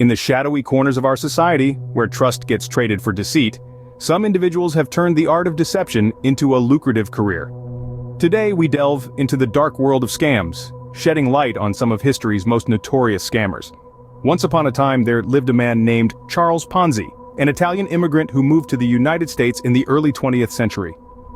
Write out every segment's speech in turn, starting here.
In the shadowy corners of our society, where trust gets traded for deceit, some individuals have turned the art of deception into a lucrative career. Today we delve into the dark world of scams, shedding light on some of history's most notorious scammers. Once upon a time there lived a man named Charles Ponzi, an Italian immigrant who moved to the United States in the early 20th century.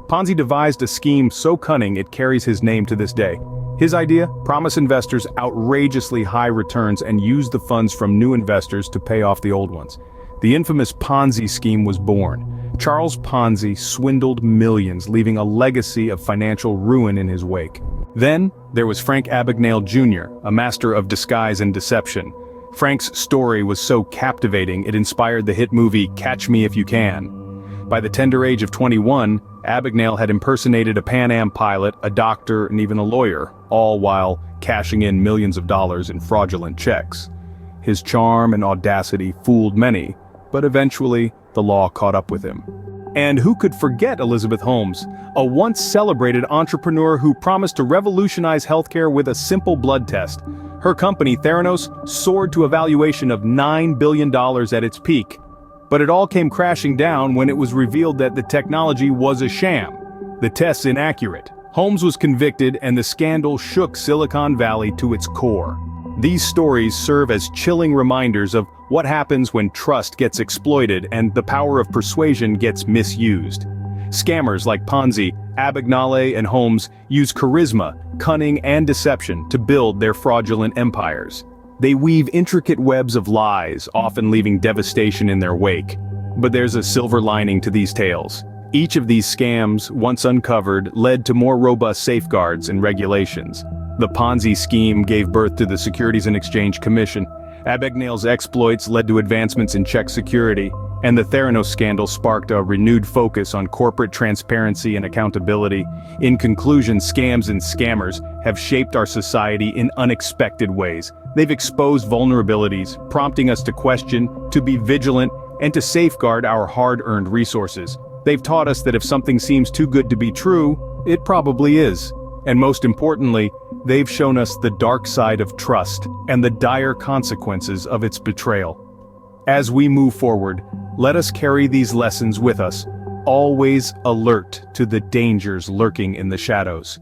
Ponzi devised a scheme so cunning it carries his name to this day. His idea: promise investors outrageously high returns and use the funds from new investors to pay off the old ones. The infamous Ponzi scheme was born. Charles Ponzi swindled millions, leaving a legacy of financial ruin in his wake. Then, there was Frank Abagnale Jr., a master of disguise and deception. Frank's story was so captivating it inspired the hit movie Catch Me If You Can. By the tender age of 21, Abagnale had impersonated a Pan Am pilot, a doctor, and even a lawyer, all while cashing in millions of dollars in fraudulent checks. His charm and audacity fooled many, but eventually, the law caught up with him. And who could forget Elizabeth Holmes, a once celebrated entrepreneur who promised to revolutionize healthcare with a simple blood test. Her company, Theranos, soared to a valuation of $9 billion at its peak. But it all came crashing down when it was revealed that the technology was a sham. The tests inaccurate. Holmes was convicted and the scandal shook Silicon Valley to its core. These stories serve as chilling reminders of what happens when trust gets exploited and the power of persuasion gets misused. Scammers like Ponzi, Abagnale, and Holmes use charisma, cunning, and deception to build their fraudulent empires. They weave intricate webs of lies, often leaving devastation in their wake. But there's a silver lining to these tales. Each of these scams, once uncovered, led to more robust safeguards and regulations. The Ponzi scheme gave birth to the Securities and Exchange Commission. Abagnale's exploits led to advancements in check security, and the Theranos scandal sparked a renewed focus on corporate transparency and accountability. In conclusion, scams and scammers have shaped our society in unexpected ways. They've exposed vulnerabilities, prompting us to question, to be vigilant, and to safeguard our hard-earned resources. They've taught us that if something seems too good to be true, it probably is. And most importantly, they've shown us the dark side of trust and the dire consequences of its betrayal. As we move forward, let us carry these lessons with us, always alert to the dangers lurking in the shadows.